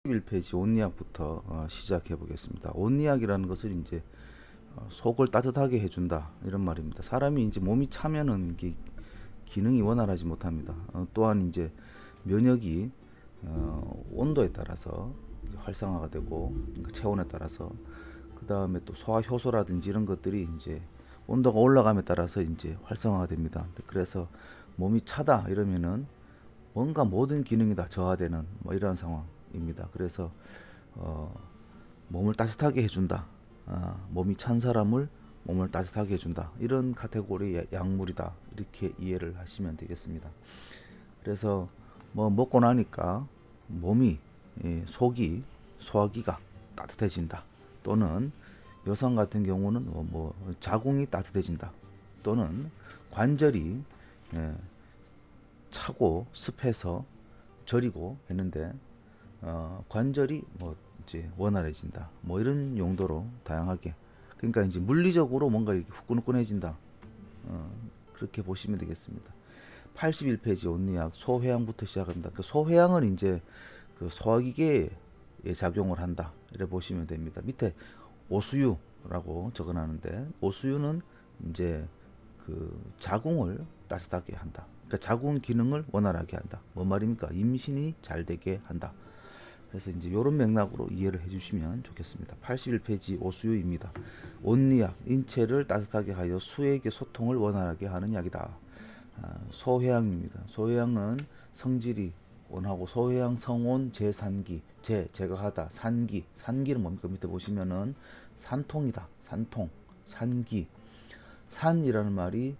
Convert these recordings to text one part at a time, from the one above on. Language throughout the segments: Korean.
11페이지 온리학부터 시작해 보겠습니다. 온리학이라는 것을 이제 속을 따뜻하게 해준다 이런 말입니다. 사람이 이제 몸이 차면은 기능이 원활하지 못합니다. 또한 이제 면역이 온도에 따라서 활성화가 되고, 그러니까 체온에 따라서, 그 다음에 또 소화 효소라든지 이런 것들이 이제 온도가 올라감에 따라서 이제 활성화가 됩니다. 그래서 몸이 차다 이러면은 뭔가 모든 기능이 다 저하되는 뭐 이런 상황입니다. 그래서 몸을 따뜻하게 해준다. 몸이 찬 사람을 몸을 따뜻하게 해준다. 이런 카테고리의 약물이다. 이렇게 이해를 하시면 되겠습니다. 그래서 뭐 먹고 나니까 몸이 속이 소화기가 따뜻해진다. 또는 여성 같은 경우는 뭐 자궁이 따뜻해진다. 또는 관절이 차고 습해서 저리고 했는데 관절이 뭐 이제 원활해진다. 뭐 이런 용도로 다양하게, 그러니까 이제 물리적으로 뭔가 이렇게 후끈후끈해진다. 그렇게 보시면 되겠습니다. 81페이지 온리학 소회양부터 시작합니다. 그 소회양은 이제 그 소화기계에 작용을 한다. 이래 보시면 됩니다. 밑에 오수유라고 적어놨는데, 오수유는 이제 그 자궁을 따뜻하게 한다. 그러니까 자궁 기능을 원활하게 한다. 뭐 말입니까? 임신이 잘 되게 한다. 그래서 이제 이런 맥락으로 이해를 해주시면 좋겠습니다. 81페이지 오수유입니다. 온리약, 인체를 따뜻하게 하여 수액의 소통을 원활하게 하는 약이다. 소회양입니다. 소회양은 성질이 온하고, 소회양 성온 제산기, 제거하다, 산기는 뭡니까? 밑에 보시면은 산통이다. 산통, 산기. 산이라는 말이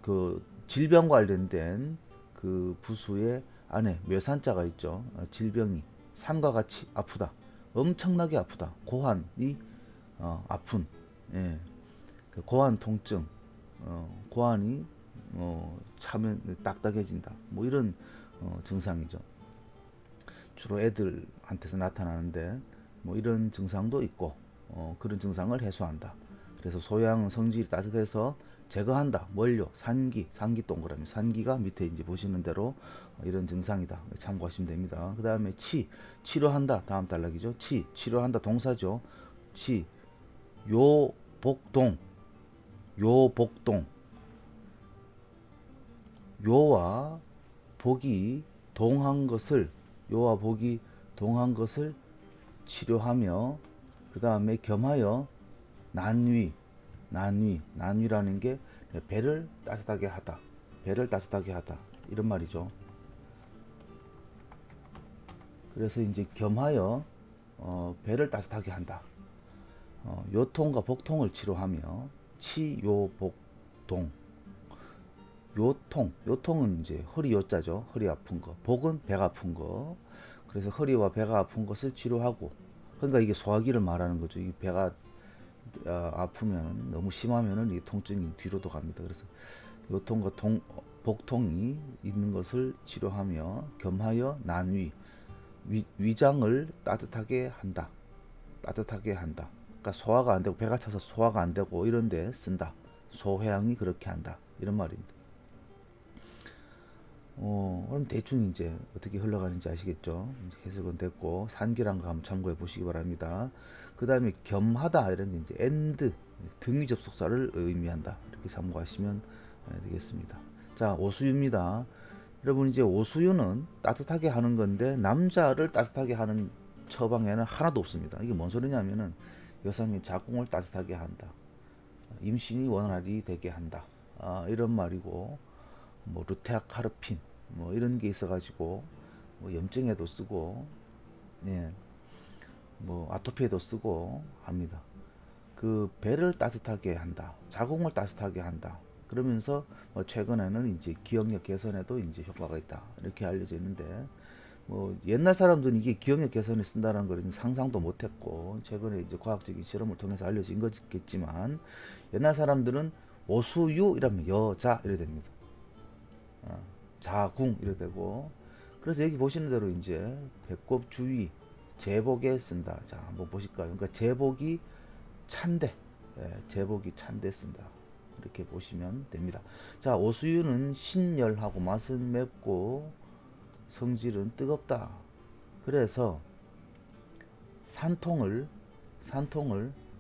그 질병 관련된 그 부수의 안에 묘산자가 있죠. 질병이 산과 같이 아프다. 엄청나게 아프다. 고환이 아픈, 예, 그 고환 통증, 고환이 차면 딱딱해진다. 뭐 이런 증상이죠. 주로 애들한테서 나타나는데 뭐 이런 증상도 있고, 그런 증상을 해소한다. 그래서 소양 성질이 따뜻해서 제거한다. 뭘요? 산기 동그라미. 산기가 밑에 이제 보시는 대로 이런 증상이다. 참고하시면 됩니다. 그 다음에 치료한다. 다음 단락이죠. 치료한다. 동사죠. 요복동, 요와 복이 동한 것을, 치료하며, 그 다음에 겸하여 난위라는 게 배를 따뜻하게 하다. 이런 말이죠. 그래서 이제 겸하여 배를 따뜻하게 한다. 요통과 복통을 치료하며, 치요복동. 요통은 이제 허리 요자죠. 허리 아픈 거. 복은 배가 아픈 거. 그래서 허리와 배가 아픈 것을 치료하고, 그러니까 이게 소화기를 말하는 거죠. 이 배가 아프면, 너무 심하면은 이 통증이 뒤로도 갑니다. 그래서 요통과 복통이 있는 것을 치료하며, 겸하여 위장을 따뜻하게 한다. 그러니까 소화가 안 되고, 배가 차서 소화가 안 되고 이런 데 쓴다. 소회양이 그렇게 한다. 이런 말입니다. 그럼 대충 이제 어떻게 흘러가는지 아시겠죠? 이제 해석은 됐고, 산기란 거 한번 참고해 보시기 바랍니다. 그 다음에 겸하다 이런 게 이제 and, 등위 접속사를 의미한다. 이렇게 참고하시면 되겠습니다. 자, 오수유입니다. 여러분, 이제 오수유는 따뜻하게 하는 건데 남자를 따뜻하게 하는 처방에는 하나도 없습니다. 이게 뭔 소리냐면은 여성의 자궁을 따뜻하게 한다. 임신이 원활히 되게 한다. 이런 말이고, 뭐 루테아카르핀 뭐 이런 게 있어가지고 뭐 염증에도 쓰고, 예, 뭐 아토피에도 쓰고 합니다. 그 배를 따뜻하게 한다, 자궁을 따뜻하게 한다. 그러면서 뭐 최근에는 이제 기억력 개선에도 이제 효과가 있다 이렇게 알려져 있는데, 뭐 옛날 사람들은 이게 기억력 개선에 쓴다는 걸 상상도 못했고, 최근에 이제 과학적인 실험을 통해서 알려진 거겠지만, 옛날 사람들은 오수유 이러면 여자 이래 됩니다. 자궁 이래 되고, 그래서 여기 보시는 대로 이제 배꼽 주위 제복에 쓴다. 자, 한번 보실까요? 그러니까 제복이 찬데, 예, 제복이 찬데 쓴다. 이렇게 보시면 됩니다. 자, 오수유는 신열하고 맛은 맵고 성질은 뜨겁다. 그래서 산통을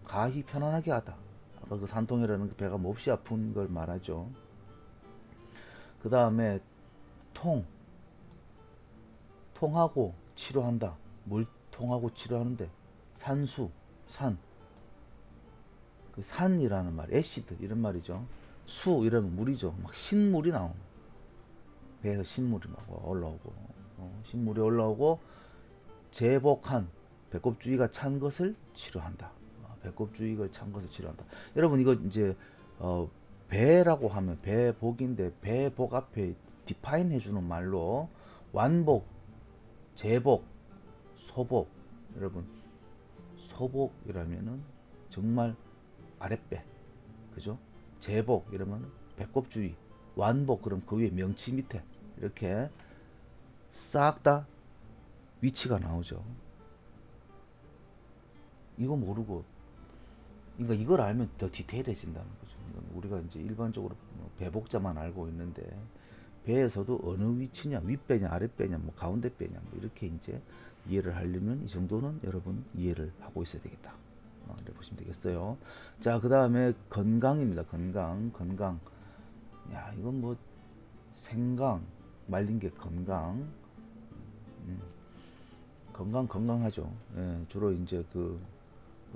가히 편안하게 하다. 아까 그 산통이라는 그 배가 몹시 아픈 걸 말하죠. 그 다음에 통하고 치료한다. 뭘 통하고 치료하는데? 산수, 산. 그 산이라는 말, 애시드 이런 말이죠. 수 이러면 물이죠. 막 신물이 나오는. 배에서 신물이 막 올라오고, 신물이 올라오고 제복한 배꼽 주위가 찬 것을 치료한다. 배꼽 주위가 찬 것을 치료한다. 여러분 이거 이제 배라고 하면 배복인데 배복 앞에 디파인 해주는 말로 완복, 제복, 소복. 여러분 소복이라면은 정말 아랫배, 그죠? 제복 이러면 배꼽 주위, 완복 그럼 그 위에 명치 밑에 이렇게 싹 다 위치가 나오죠. 이거 모르고, 그러니까 이걸 알면 더 디테일해진다는 거죠. 우리가 이제 일반적으로 배복자만 알고 있는데 배에서도 어느 위치냐, 윗배냐, 아랫배냐, 뭐 가운데 배냐, 뭐 이렇게 이제 이해를 하려면 이 정도는 여러분 이해를 하고 있어야 되겠다. 이렇게 보시면 되겠어요. 자, 그 다음에 건강입니다. 건강. 야, 이건 뭐 생강, 말린 게 건강. 건강하죠. 예, 주로 이제 그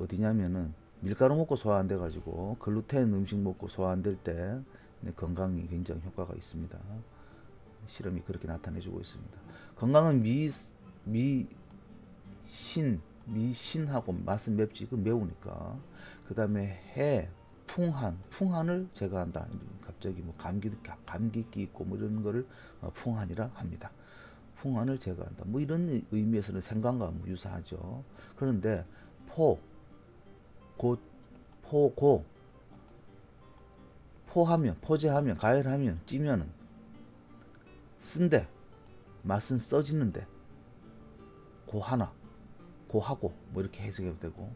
어디냐면은 밀가루 먹고 소화 안 돼가지고 글루텐 음식 먹고 소화 안 될 때 건강이 굉장히 효과가 있습니다. 실험이 그렇게 나타내주고 있습니다. 건강은 미신하고 맛은 맵지. 그 매우니까. 그 다음에 풍한을 제거한다. 갑자기 뭐 감기기 있고 뭐 이런 거를 풍한이라 합니다. 풍한을 제거한다. 뭐 이런 의미에서는 생강과 뭐 유사하죠. 그런데 포제하면, 가열하면, 찌면은 쓴데 맛은 써지는데 고하고 뭐 이렇게 해석해도 되고,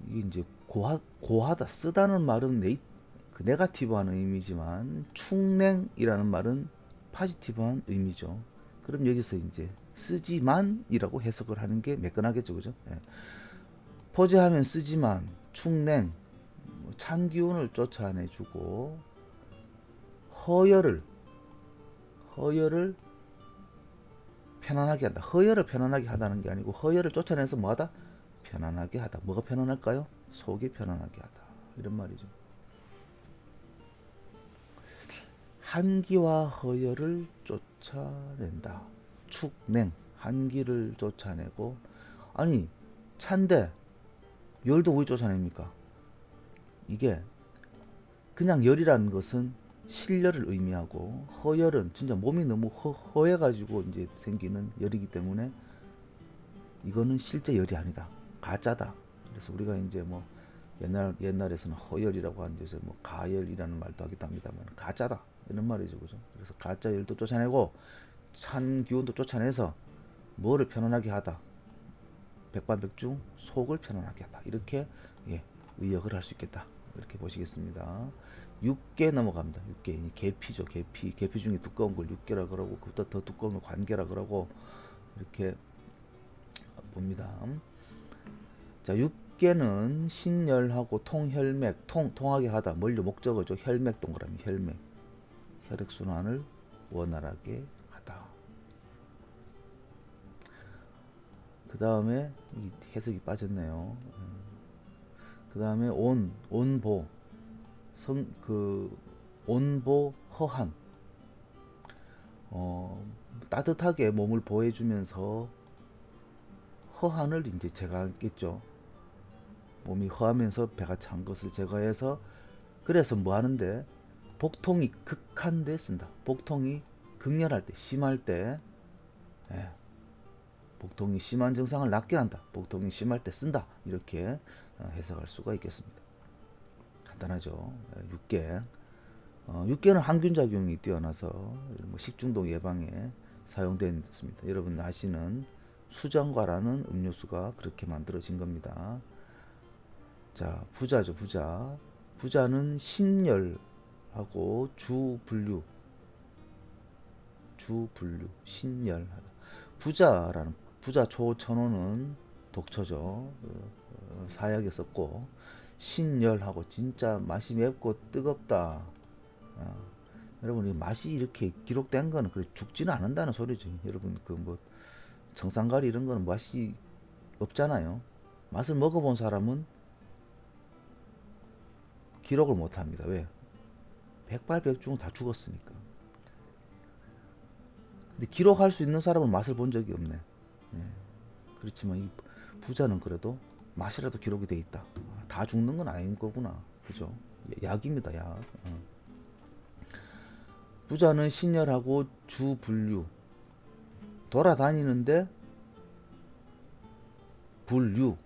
이게 이제 고하다 쓰다는 말은 그 네가티브한 의미지만 충냉이라는 말은 파지티브한 의미죠. 그럼 여기서 이제 쓰지만이라고 해석을 하는 게 매끈하겠죠, 그죠? 예. 포제하면 쓰지만 충냉, 찬 기운을 쫓아내주고 허혈을 편안하게 한다. 허혈을 편안하게 하다는 게 아니고 허혈을 쫓아내서 뭐하다? 편안하게 하다. 뭐가 편안할까요? 속이 편안하게 하다. 이런 말이죠. 한기와 허혈을 쫓아낸다. 축냉, 한기를 쫓아내고, 아니 찬데 열도 왜 쫓아냅니까? 이게 그냥 열이라는 것은 실열을 의미하고 허열은 진짜 몸이 너무 허해가지고 이제 생기는 열이기 때문에 이거는 실제 열이 아니다. 가짜다. 그래서 우리가 이제 뭐 옛날에서는 허열이라고 하는 데서 뭐 가열이라는 말도 하기도 합니다만 가짜다 이런 말이죠, 그죠? 그래서 가짜 열도 쫓아내고 찬 기운도 쫓아내서 뭐를 편안하게 하다. 백반백중 속을 편안하게 하다. 이렇게 의역을 할 수 있겠다. 이렇게 보시겠습니다. 6개 넘어갑니다. 6개. 계피죠. 계피 중에 두꺼운 걸 6개라 그러고 그보다 더 두꺼운 걸 관계라 그러고 이렇게 봅니다. 자, 6개는 신열하고 통혈맥, 통하게 하다. 뭘요? 목적어죠. 혈맥 동그라미 혈맥. 혈액순환을 원활하게 하다. 그 다음에 해석이 빠졌네요. 그 다음에 온보, 온보 허한, 따뜻하게 몸을 보호해주면서 허한을 이제 제거하겠죠. 몸이 허하면서 배가 찬 것을 제거해서, 그래서 뭐 하는데 복통이 극한 데 쓴다. 복통이 극렬할 때, 심할 때, 복통이 심한 증상을 낫게 한다. 복통이 심할 때 쓴다. 이렇게 해석할 수가 있겠습니다. 간단하죠. 6개. 6개는 항균 작용이 뛰어나서 뭐 식중독 예방에 사용되었습니다. 여러분 아시는 수정과라는 음료수가 그렇게 만들어진 겁니다. 자, 부자죠, 부자. 부자는 신열하고 주분류, 신열하다. 부자라는 부자 초천호는 독초죠. 사약에 썼고 신열하고 진짜 맛이 맵고 뜨겁다. 여러분 이 맛이 이렇게 기록된 거는 그래 죽지는 않는다는 소리지. 여러분 그 뭐 정상가리 이런 거는 맛이 없잖아요. 맛을 먹어본 사람은 기록을 못 합니다. 왜? 백발백중은 다 죽었으니까. 근데 기록할 수 있는 사람은 맛을 본 적이 없네. 예. 그렇지만 이 부자는 그래도 맛이라도 기록이 돼 있다. 다 죽는 건 아닌 거구나. 그죠? 약입니다, 약. 부자는 신열하고 주분류. 돌아다니는데 분류.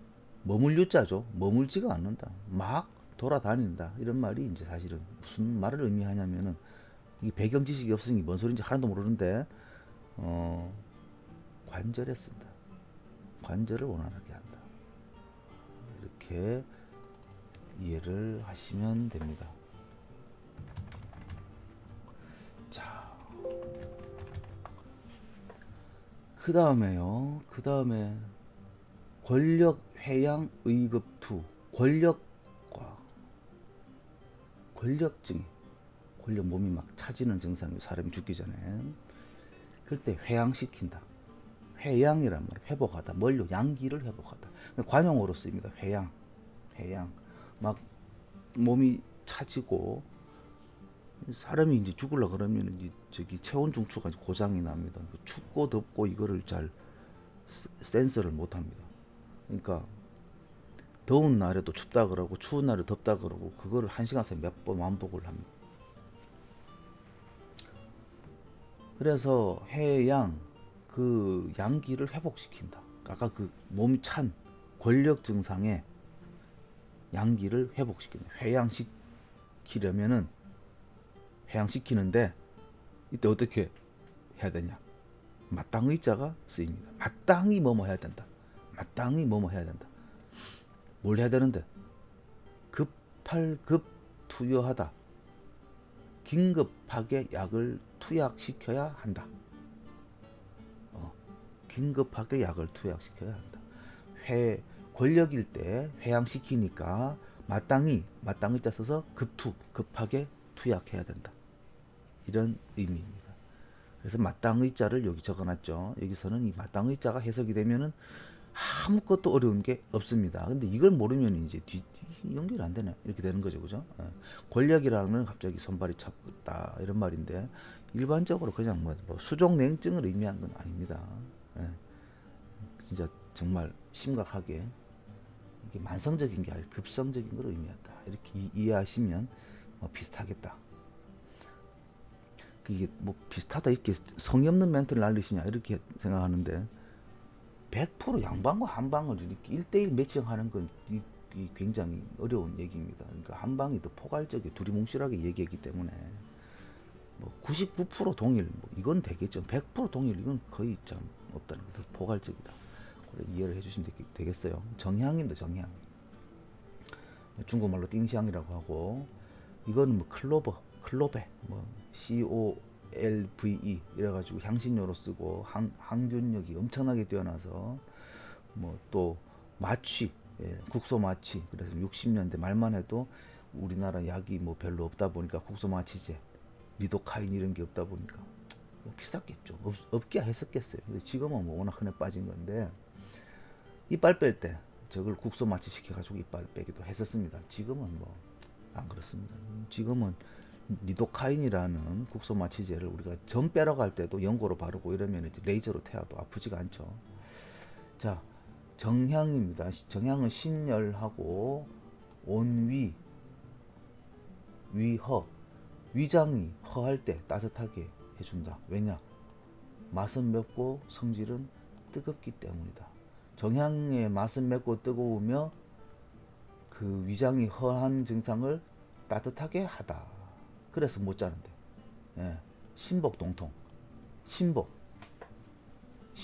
머물류자죠. 머물지가 않는다. 막 돌아다닌다. 이런 말이 이제 사실은 무슨 말을 의미하냐면은 이 배경 지식이 없으니 뭔 소리인지 하나도 모르는데 관절에 쓴다. 관절을 원활하게 한다. 이렇게 이해를 하시면 됩니다. 자, 그 다음에요. 그 다음에 권력 회양 의급투. 권력과 권력증, 권력 몸이 막 차지는 증상이 사람이 죽기 전에 그럴 때 회양시킨다. 회양이란 말, 회복하다. 뭘요? 양기를 회복하다. 관용어로 쓰입니다. 회양, 회양. 막 몸이 차지고 사람이 이제 죽으려 그러면 이제 저기 체온 중추가 고장이 납니다. 춥고 덥고 이거를 잘 센서를 못 합니다. 그러니까 더운 날에도 춥다 그러고 추운 날에 덥다 그러고 그거를 한 시간 사이에 몇 번 반복을 합니다. 그래서 해양 그 양기를 회복시킨다. 아까 그 몸이 찬 권력 증상에 양기를 회복시킨다. 회양시키려면은 회양시키는데 이때 어떻게 해야 되냐? 마땅의 자가 쓰입니다. 마땅히 뭐뭐 해야 된다. 마땅히 뭐뭐 해야 된다. 뭘 해야 되는데? 급할급 투여하다. 긴급하게 약을 투약시켜야 한다. 긴급하게 약을 투약시켜야 한다. 권력일 때 회양시키니까 마땅히 자 써서 급하게 투약해야 된다. 이런 의미입니다. 그래서 마땅의 자를 여기 적어놨죠. 여기서는 이 마땅의 자가 해석이 되면은 아무것도 어려운 게 없습니다. 근데 이걸 모르면 이제 연결이 안 되네. 이렇게 되는 거죠. 그죠? 권력이라면 갑자기 손발이 차다 이런 말인데 일반적으로 그냥 뭐 수족 냉증을 의미한 건 아닙니다. 진짜 정말 심각하게 이게 만성적인 게 아니라 급성적인 걸 의미한다. 이렇게 이해하시면 비슷하겠다. 이게 뭐 비슷하다 이렇게 성의 없는 멘트를 날리시냐 이렇게 생각하는데 100% 양방과 한방을 이렇게 1대1 매칭하는 건 굉장히 어려운 얘기입니다. 그러니까 한방이 더 포괄적이고 두리뭉실하게 얘기했기 때문에 뭐 99% 동일 뭐 이건 되겠죠. 100% 동일 이건 거의 참 없다는 거. 더 포괄적이다. 그래 이해를 해주시면 되겠어요. 정향입니다. 정향. 중국말로 띵샹이라고 하고 이거는 뭐 클로베 뭐 COLVE 이래가지고 향신료로 쓰고 항균력이 엄청나게 뛰어나서 뭐 또 마취 국소 마취 그래서 60년대 말만 해도 우리나라 약이 뭐 별로 없다 보니까 국소 마취제 리도카인 이런 게 없다 보니까 비쌌겠죠. 없게 했었겠어요. 근데 지금은 뭐 워낙 흔해 빠진 건데 이빨 뺄 때 저걸 국소 마취 시켜가지고 이빨 빼기도 했었습니다. 지금은 뭐 안 그렇습니다. 지금은 리도카인이라는 국소 마취제를 우리가 점 빼러 갈 때도 연고로 바르고 이러면 이제 레이저로 태워도 아프지가 않죠. 자, 정향입니다. 정향은 신열하고 온위, 위허, 위장이 허할 때 따뜻하게 해준다. 왜냐? 맛은 맵고 성질은 뜨겁기 때문이다. 정향의 맛은 맵고 뜨거우며 그 위장이 허한 증상을 따뜻하게 하다. 그래서 못 자는데. 신복 동통. 신복.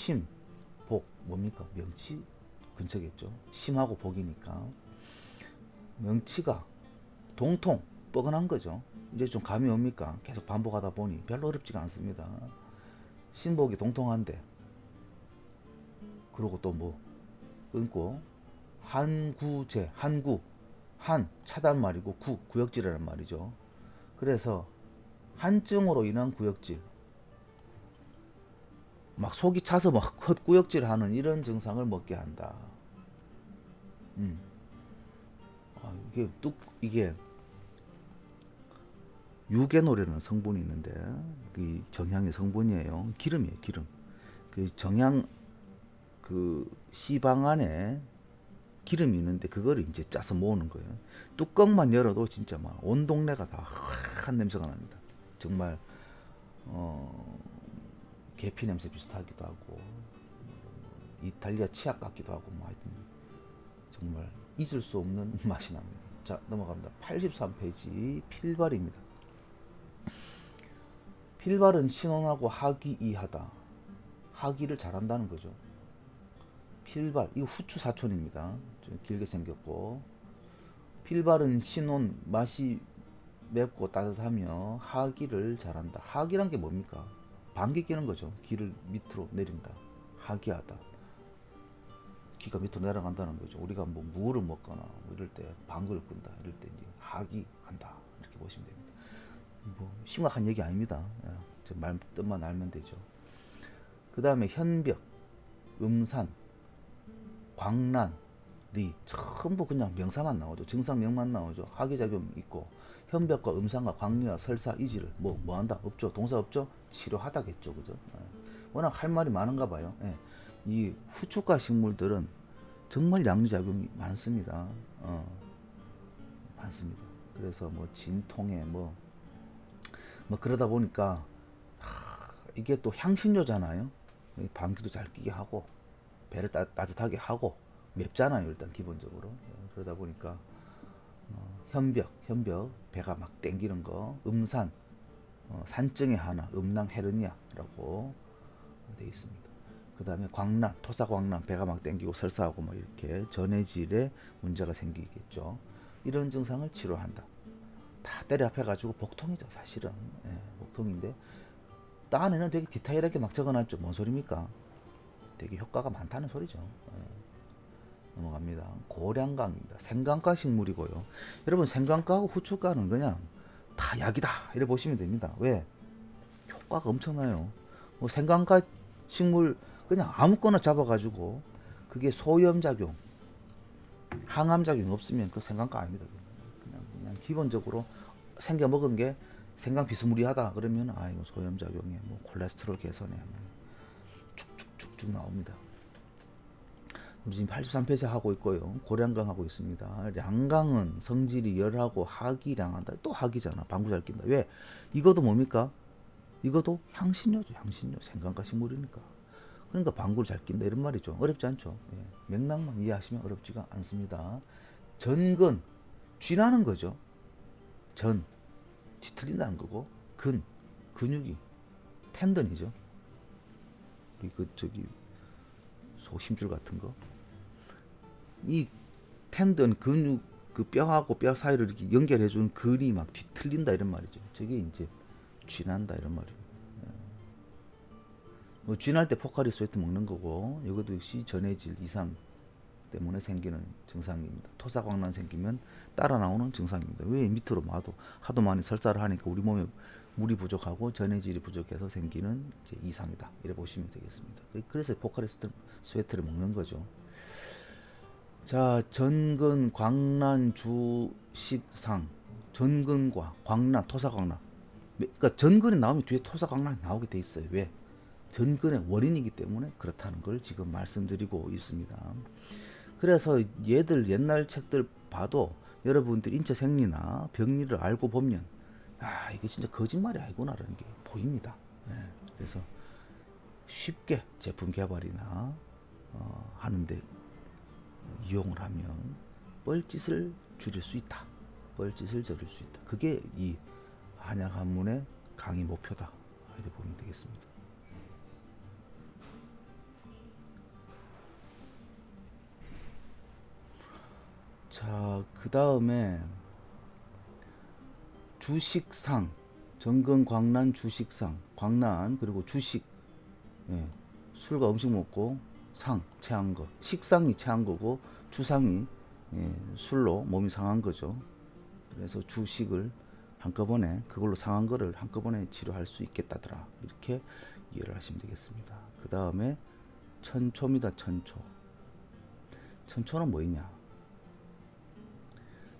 심, 복 뭡니까? 명치 근처겠죠. 심하고 복이니까 명치가 동통 뻐근한 거죠. 이제 좀 감이 옵니까? 계속 반복하다 보니 별로 어렵지가 않습니다. 신복이 동통한데 그리고 또 뭐 끊고 한구제 한구 한 차단 말이고 구 구역질이라는 말이죠. 그래서 한증으로 인한 구역질 막 속이 차서 막 헛구역질하는 이런 증상을 먹게 한다. 음. 이게 유게놀이라는 성분이 있는데 이 정향의 성분이에요. 기름이에요, 기름. 그 정향 그 씨방 안에 기름이 있는데 그걸 이제 짜서 모으는 거예요. 뚜껑만 열어도 진짜 막 온 동네가 다 한 냄새가 납니다. 정말 계피 냄새 비슷하기도 하고 이탈리아 치약 같기도 하고 뭐 하여튼 정말 잊을 수 없는 맛이 납니다. 자, 넘어갑니다. 83페이지 필발입니다. 필발은 신혼하고 하기이하다. 하기를 잘한다는 거죠. 필발, 이거 후추 사촌입니다. 좀 길게 생겼고 필발은 신혼 맛이 맵고 따뜻하며 하기를 잘한다. 하기란 게 뭡니까? 방귀 뀌는 거죠. 기를 밑으로 내린다. 하기하다. 기가 밑으로 내려간다는 거죠. 우리가 뭐 무를 먹거나 뭐 이럴 때 방귀를 끈다. 이럴 때 이제 하기한다. 이렇게 보시면 됩니다. 뭐 심각한 얘기 아닙니다. 말 뜻만 알면 되죠. 그 다음에 현벽, 음산, 광란, 리 전부 그냥 명사만 나오죠. 증상명만 나오죠. 하기작용 있고 현벽과 음산과 광리와 설사, 이지를 뭐 한다? 없죠. 동사 없죠? 치료하다겠죠. 그죠? 워낙 할 말이 많은가 봐요. 이 후춧가 식물들은 정말 양리작용이 많습니다. 많습니다. 그래서 뭐 진통에 뭐 그러다 보니까 이게 또 향신료잖아요. 방귀도 잘 끼게 하고 배를 따뜻하게 하고 맵잖아요. 일단 기본적으로. 그러다 보니까 현벽 배가 막 땡기는 거, 음산 산증의 하나, 음낭 헤르니아라고 돼 있습니다. 그 다음에 광란, 토사광란, 배가 막 땡기고 설사하고 뭐 이렇게 전해질에 문제가 생기겠죠. 이런 증상을 치료한다. 다 때려 합해가지고 복통이죠, 사실은. 복통인데 딴에는 되게 디테일하게 막 적어놨죠. 뭔 소리입니까? 되게 효과가 많다는 소리죠. 넘어갑니다. 고량강입니다. 생강가 식물이고요. 여러분 생강가하고 후춧가는 그냥 다 약이다 이래 보시면 됩니다. 왜? 효과가 엄청나요. 뭐 생강가 식물 그냥 아무거나 잡아가지고 그게 소염작용, 항암작용 없으면 그 생강가 아닙니다. 그냥 기본적으로 생겨 먹은 게 생강 비스무리하다 그러면 이거 소염작용에 뭐 콜레스테롤 개선에 뭐 쭉쭉쭉쭉 나옵니다. 우리 지금 83페이지 하고 있고요. 고량강 하고 있습니다. 량강은 성질이 열하고 하기량한다. 또 하기잖아. 방구 잘 낀다. 왜? 이것도 뭡니까? 이것도 향신료죠. 향신료. 생강가 식물이니까. 그러니까 방구를 잘 낀다 이런 말이죠. 어렵지 않죠. 맥락만 이해하시면 어렵지가 않습니다. 전근 쥐나는 거죠. 전 뒤틀린다는 거고 근육이 텐던이죠. 그 저기 소 힘줄 같은 거. 이 텐던 근육 그 뼈하고 뼈 사이를 이렇게 연결해준 근이 막 뒤틀린다 이런 말이죠. 저게 이제 쥐난다 이런 말이에요. 뭐 쥐날 때 포카리 스웨트 먹는 거고 이것도 역시 전해질 이상 때문에 생기는 증상입니다. 토사광란 생기면 따라 나오는 증상입니다. 왜 밑으로 하도 많이 설사를 하니까 우리 몸에 물이 부족하고 전해질이 부족해서 생기는 이제 이상이다. 이래 보시면 되겠습니다. 그래서 포카리 스웨트를 먹는 거죠. 자, 전근, 광란, 주식상, 전근과 광란, 토사광란. 그러니까 전근이 나오면 뒤에 토사광란이 나오게 돼 있어요. 왜? 전근의 원인이기 때문에 그렇다는 걸 지금 말씀드리고 있습니다. 그래서 얘들 옛날 책들 봐도 여러분들 인체 생리나 병리를 알고 보면 이게 진짜 거짓말이 아니구나라는 게 보입니다. 그래서 쉽게 제품 개발이나 하는데 이용을 하면 뻘짓을 줄일 수 있다. 뻘짓을 줄일 수 있다. 그게 이 한약 한문의 강의 목표다. 이렇게 보면 되겠습니다. 자, 그 다음에 주식상, 정근 광란 주식상, 광란 그리고 주식, 예, 술과 음식 먹고 상 체한 거, 식상이 체한 거고 주상이 술로 몸이 상한 거죠. 그래서 주식을 한꺼번에 그걸로 상한 거를 한꺼번에 치료할 수 있겠다더라. 이렇게 이해를 하시면 되겠습니다. 그 다음에 천초입니다. 천초. 천초는 뭐있냐?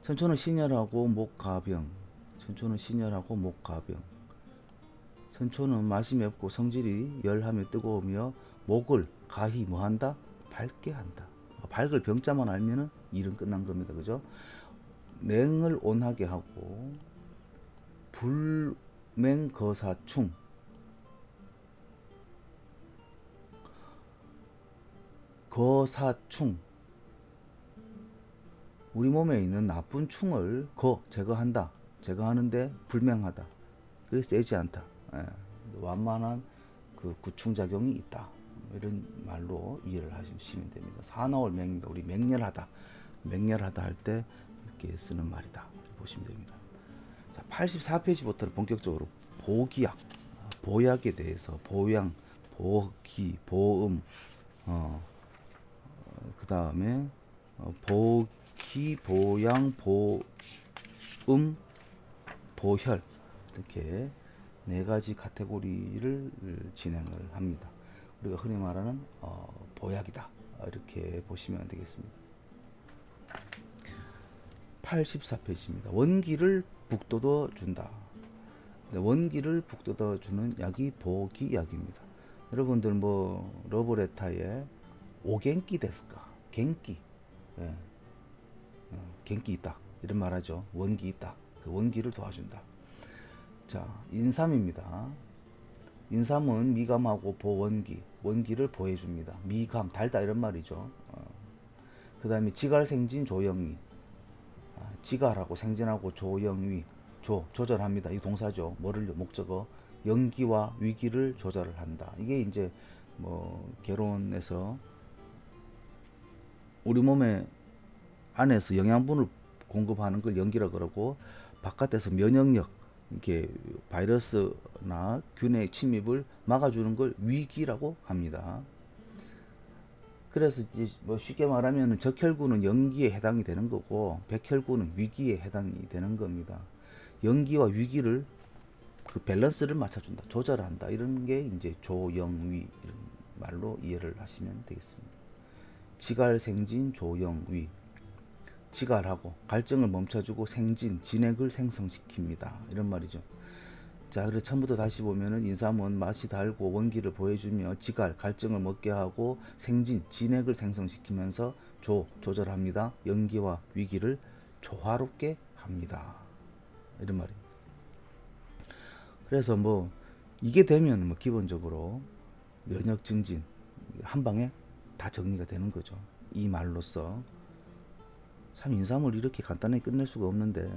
천초는 신혈하고 목가병. 천초는 신혈하고 목가병. 천초는 맛이 맵고 성질이 열하며 뜨거우며 목을 가히 뭐한다? 밝게 한다. 밝을 병자만 알면은 일은 끝난 겁니다. 그죠? 냉을 온하게 하고 불맹거사충, 거사충, 우리 몸에 있는 나쁜 충을 제거한다. 제거하는데 불명하다. 그래서 세지 않다. 예, 완만한 그 구충작용이 있다. 이런 말로 이해를 하시면 됩니다. 사나울 맹입니다. 우리 맹렬하다. 맹렬하다 할 때 이렇게 쓰는 말이다. 보시면 됩니다. 자, 84페이지부터는 본격적으로 보기약, 보약에 대해서 보양, 보기, 보음, 그 다음에 보기, 보양, 보음, 보혈 이렇게 네 가지 카테고리를 진행을 합니다. 우리가 흔히 말하는 보약이다. 이렇게 보시면 되겠습니다. 84페이지입니다. 원기를 북돋워 준다. 원기를 북돋워 주는 약이 보기약입니다. 여러분들 뭐 러브레타에 오겐키 데스까? 겐키. 예. 겐키 있다. 이런 말하죠. 원기 있다. 그 원기를 도와준다. 자, 인삼입니다. 인삼은 미감하고 보원기, 원기를 보해줍니다. 미감, 달다 이런 말이죠. 그 다음에 지갈생진 조영위. 지갈하고 생진하고 조영위, 조절합니다. 이 동사죠. 뭐를 목적어 연기와 위기를 조절을 한다. 이게 이제 뭐 개론에서 우리 몸에 안에서 영양분을 공급하는 걸 연기라 그러고 바깥에서 면역력, 이렇게 바이러스나 균의 침입을 막아주는 걸 위기라고 합니다. 그래서 이제 뭐 쉽게 말하면 적혈구는 연기에 해당이 되는 거고 백혈구는 위기에 해당이 되는 겁니다. 연기와 위기를 그 밸런스를 맞춰준다, 조절한다. 이런 게 이제 조영위 이런 말로 이해를 하시면 되겠습니다. 지갈생진 조영위. 지갈하고 갈증을 멈춰주고 생진, 진액을 생성시킵니다. 이런 말이죠. 자, 그래서 처음부터 다시 보면은 인삼은 맛이 달고 원기를 보여주며 지갈, 갈증을 먹게 하고 생진, 진액을 생성시키면서 조절합니다. 연기와 위기를 조화롭게 합니다. 이런 말입니다. 그래서 뭐 이게 되면 뭐 기본적으로 면역 증진 한 방에 다 정리가 되는 거죠. 이 말로써 참 인삼을 이렇게 간단하게 끝낼 수가 없는데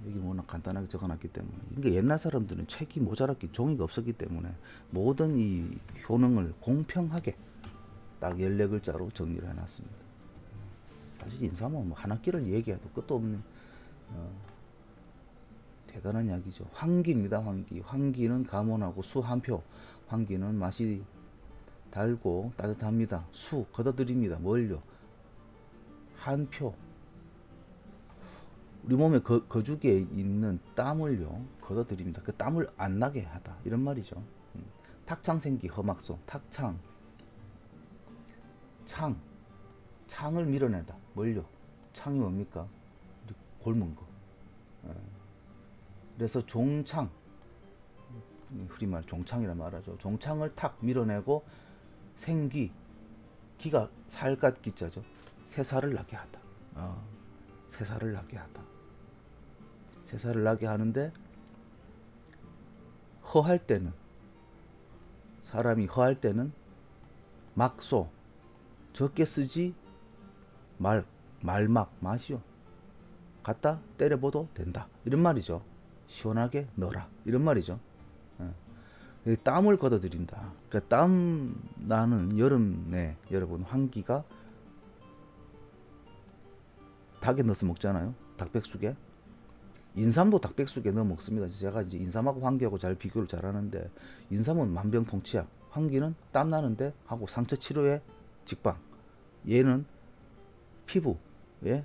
여기 워낙 간단하게 적어놨기 때문에. 그러니까 옛날 사람들은 책이 모자랐기, 종이가 없었기 때문에 모든 이 효능을 공평하게 딱 14글자로 정리를 해놨습니다. 사실 인삼은 뭐 한 학기를 얘기해도 끝도 없는 대단한 이야기죠. 황기입니다. 황기. 황기는 감원하고 수 한 표. 황기는 맛이 달고 따뜻합니다. 수 걷어들입니다. 뭘요? 한 표. 우리 몸에 거죽에 있는 땀을요 걷어들입니다. 그 땀을 안 나게 하다 이런 말이죠. 탁창생기 험악소. 탁창, 창을 밀어내다. 뭘요? 창이 뭡니까? 골문 거. 그래서 종창, 흔히 말 종창이라 말하죠. 종창을 탁 밀어내고 생기, 기가 살갗 기자죠. 새살을 나게 하다. 새살을 나게 하다. 새살을 나게 하는데 허할 때는, 사람이 허할 때는 막소, 적게 쓰지 말막 마시오. 갖다 때려봐도 된다. 이런 말이죠. 시원하게 넣어라. 이런 말이죠. 땀을 걷어들인다. 그러니까 땀 나는 여름에 여러분 환기가 닭에 넣어서 먹잖아요. 닭백숙에. 인삼도 닭백숙에 넣어 먹습니다. 제가 이제 인삼하고 황기하고 잘 비교를 잘 하는데, 인삼은 만병통치약, 황기는 땀 나는데 하고 상처 치료에 직방, 얘는 피부의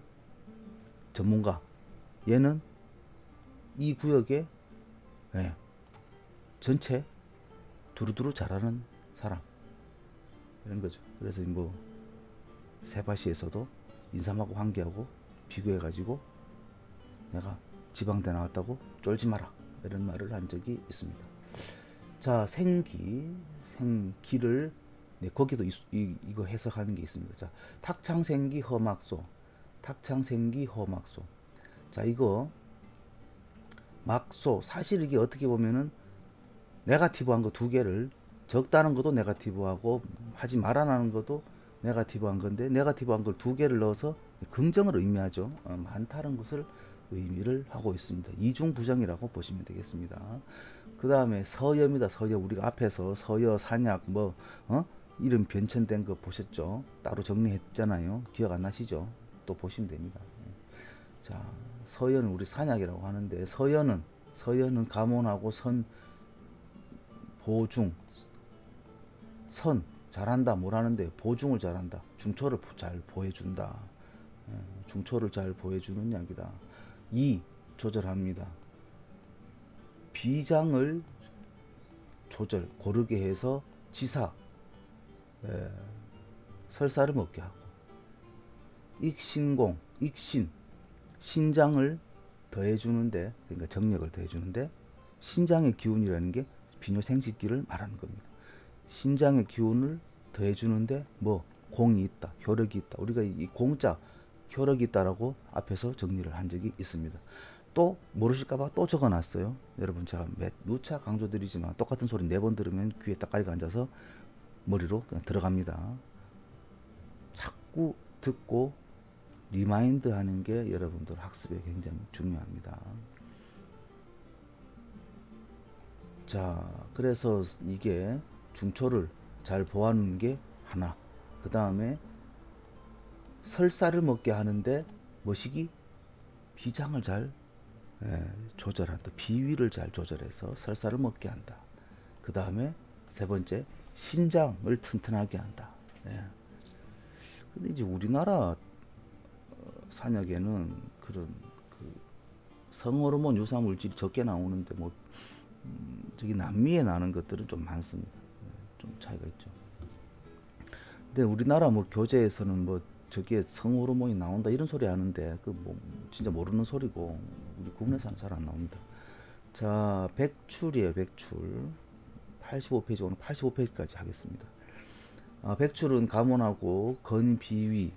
전문가, 얘는 이 구역에 예, 전체 두루두루 잘하는 사람, 이런 거죠. 그래서 뭐 세바시에서도 인삼하고 황기하고 비교해 가지고 내가 지방대 나왔다고 쫄지 마라, 이런 말을 한 적이 있습니다. 자, 생기를 네, 거기도 이거 해석하는 게 있습니다. 자, 탁창생기 험악소, 탁창생기 험악소. 자, 이거 막소, 사실 이게 어떻게 보면은 네가티브한 거 두 개를, 적다는 것도 네가티브하고 하지 말아라는 것도 네가티브한 건데, 네가티브한 걸 두 개를 넣어서 긍정을 의미하죠. 많다는 것을 의미를 하고 있습니다. 이중부정이라고 보시면 되겠습니다. 그 다음에 서여입니다. 서여. 우리가 앞에서 서여, 산약, 이름 변천된 거 보셨죠? 따로 정리했잖아요. 기억 안 나시죠? 또 보시면 됩니다. 자, 서여는 우리 산약이라고 하는데, 서여는 감원하고 선, 보중, 선 잘한다, 뭐라는데 보중을 잘한다, 중초를 잘 보여준다, 중초를 잘 보여주는 약이다. 이 조절합니다. 비장을 조절 고르게 해서 지사, 설사를 먹게 하고, 익신공, 익신, 신장을 더해주는데, 그러니까 정력을 더해주는데, 신장의 기운이라는 게 비뇨생식기를 말하는 겁니다. 신장의 기운을 더해주는데 뭐 공이 있다, 효력이 있다. 우리가 이 공자 효력이 있다라고 앞에서 정리를 한 적이 있습니다. 또 모르실까봐 또 적어놨어요. 여러분, 제가 누차 강조드리지만 똑같은 소리 4번 들으면 귀에 딱가리가 앉아서 머리로 그냥 들어갑니다. 자꾸 듣고 리마인드 하는 게 여러분들 학습에 굉장히 중요합니다. 자, 그래서 이게 중초를 잘 보하는 게 하나. 그 다음에 설사를 먹게 하는데 뭐시기? 비장을 잘 조절한다. 비위를 잘 조절해서 설사를 먹게 한다. 그 다음에 세 번째, 신장을 튼튼하게 한다. 근데 이제 우리나라 산약에는 그런 그 성호르몬 유사 물질이 적게 나오는데, 뭐 저기 남미에 나는 것들은 좀 많습니다. 좀 차이가 있죠. 근데 우리나라 뭐 교재에서는 뭐 저기에 성호르몬이 나온다 이런 소리 하는데, 그 뭐 진짜 모르는 소리고, 우리 국내에서는 잘 안 나옵니다. 자, 백출이에요. 백출 85페이지, 오늘 85페이지까지 하겠습니다. 백출은 감원하고 건비위,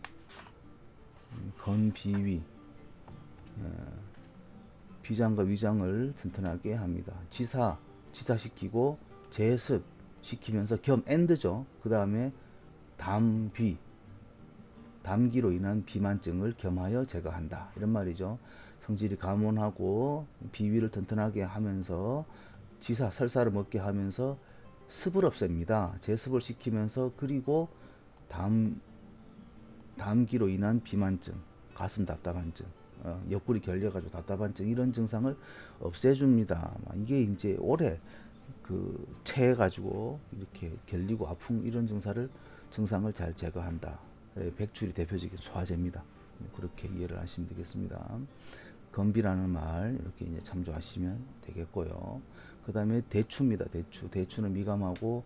비장과 위장을 튼튼하게 합니다. 지사시키고 제습 시키면서 겸 엔드죠. 그 다음에 담기로 인한 비만증을 겸하여 제거한다, 이런 말이죠. 성질이 감원하고 비위를 튼튼하게 하면서 설사를 먹게 하면서 습을 없앱니다. 제습을 시키면서, 그리고 담기로 인한 비만증, 가슴 답답한증, 옆구리 결려가지고 답답한증, 이런 증상을 없애줍니다. 이게 이제 오래 그 체해가지고 이렇게 결리고 아픈 이런 증상을 잘 제거한다. 백출이 대표적인 소화제입니다. 그렇게 이해를 하시면 되겠습니다. 건비라는 말 이렇게 이제 참조하시면 되겠고요. 그 다음에 대추입니다. 대추는 미감하고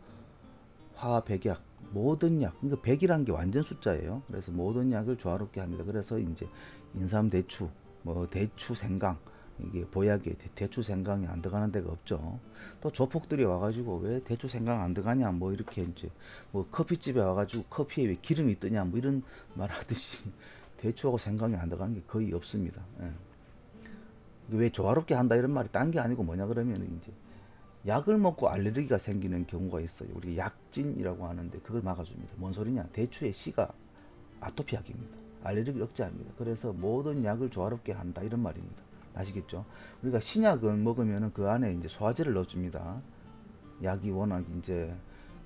화백약, 모든 약, 그러니까 백이라는 게 완전 숫자예요. 그래서 모든 약을 조화롭게 합니다. 그래서 이제 인삼 대추, 뭐 대추 생강, 이게 보약에 대추 생강이 안 들어가는 데가 없죠. 또 조폭들이 와가지고 왜 대추 생강 안 들어가냐, 뭐 이렇게 이제 뭐 커피집에 와가지고 커피에 왜 기름이 뜨냐, 뭐 이런 말 하듯이 대추하고 생강이 안 들어가는 게 거의 없습니다. 왜 조화롭게 한다 이런 말이 딴 게 아니고 뭐냐 그러면, 이제 약을 먹고 알레르기가 생기는 경우가 있어요. 우리가 약진이라고 하는데 그걸 막아줍니다. 뭔 소리냐? 대추의 씨가 아토피 약입니다. 알레르기를 억제합니다. 그래서 모든 약을 조화롭게 한다, 이런 말입니다. 아시겠죠? 우리가 신약은 먹으면은 그 안에 이제 소화제를 넣어줍니다. 약이 워낙 이제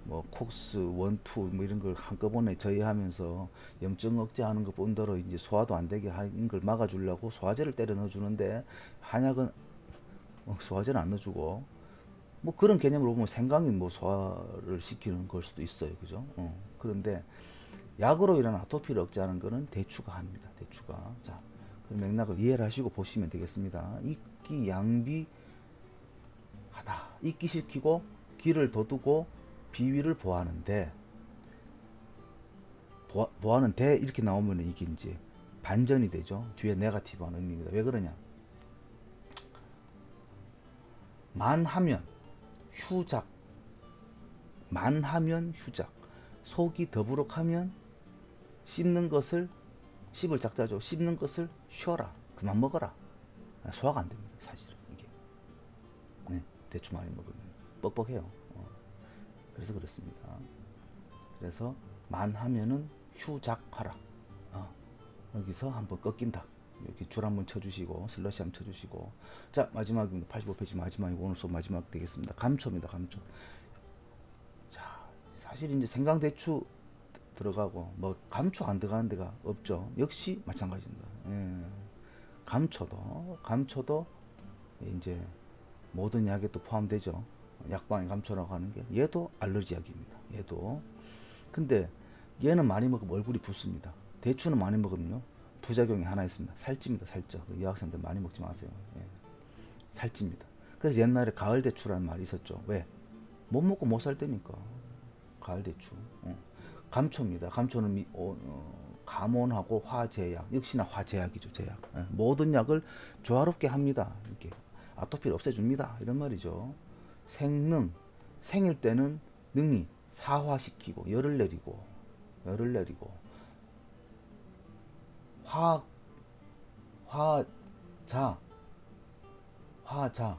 뭐 콕스 원투 뭐 이런 걸 한꺼번에 저희하면서 염증 억제하는 것 뿐더러 이제 소화도 안 되게 하는 걸 막아주려고 소화제를 때려 넣어주는데 한약은 소화제는 안 넣어주고 뭐 그런 개념으로 보면 생강이 뭐 소화를 시키는 걸 수도 있어요, 그죠? 그런데 약으로 일어난 아토피를 억제하는 거는 대추가 합니다. 대추가. 자, 그 맥락을 이해를 하시고 보시면 되겠습니다. 이끼 양비하다. 이끼 시키고 기를 돋우고 비위를 보하는데 보하는 대 이렇게 나오면 이게 이제 반전이 되죠. 뒤에 네가티브한 의미입니다. 왜 그러냐? 만하면 휴작, 만하면 휴작. 속이 더부룩하면 씹는 것을 씹을 작자죠. 씹는 것을 쉬어라. 그만 먹어라. 소화가 안 됩니다. 사실은 이게. 네, 대추 많이 먹으면 뻑뻑해요. 그래서 그렇습니다. 그래서 만하면은 휴작하라. 여기서 한번 꺾인다. 이렇게 줄 한번 쳐주시고 슬러시 한번 쳐주시고 자 마지막입니다. 85페이지 마지막이고 오늘 수업 마지막 되겠습니다. 감초입니다. 감초. 자 사실 이제 생강대추 들어가고 뭐 감초 안 들어가는 데가 없죠. 역시 마찬가지입니다. 예. 감초도 이제 모든 약에 또 포함되죠. 약방의 감초라고 하는 게 얘도 알러지 약입니다. 얘도 근데 얘는 많이 먹으면 얼굴이 붓습니다. 대추는 많이 먹으면요 부작용이 하나 있습니다. 살찝니다. 살쪄. 여학생들 많이 먹지 마세요. 예. 살찝니다. 그래서 옛날에 가을 대추라는 말이 있었죠. 왜? 못 먹고 못 살 때니까. 가을 대추. 감초입니다. 감초는 감온하고 화제약, 역시나 화제약이죠. 제약. 예. 모든 약을 조화롭게 합니다. 이렇게 아토피를 없애줍니다. 이런 말이죠. 생일 때는 능이 사화시키고 열을 내리고 화 화자 화자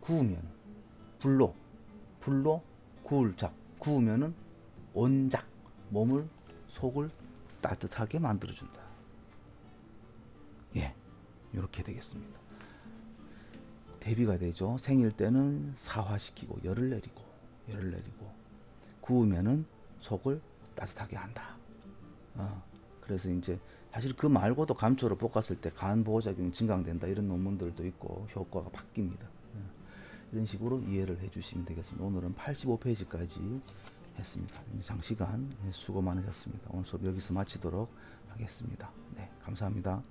구우면 불로 구울작 구우면은 온작 몸을 속을 따뜻하게 만들어준다. 예, 이렇게 되겠습니다. 대비가 되죠. 생일 때는 사화시키고 열을 내리고 구우면은 속을 따뜻하게 한다. 그래서 이제 사실 그 말고도 감초를 볶았을 때 간 보호작용이 증강된다 이런 논문들도 있고 효과가 바뀝니다. 이런 식으로 이해를 해주시면 되겠습니다. 오늘은 85페이지까지 했습니다. 장시간 수고 많으셨습니다. 오늘 수업 여기서 마치도록 하겠습니다. 네, 감사합니다.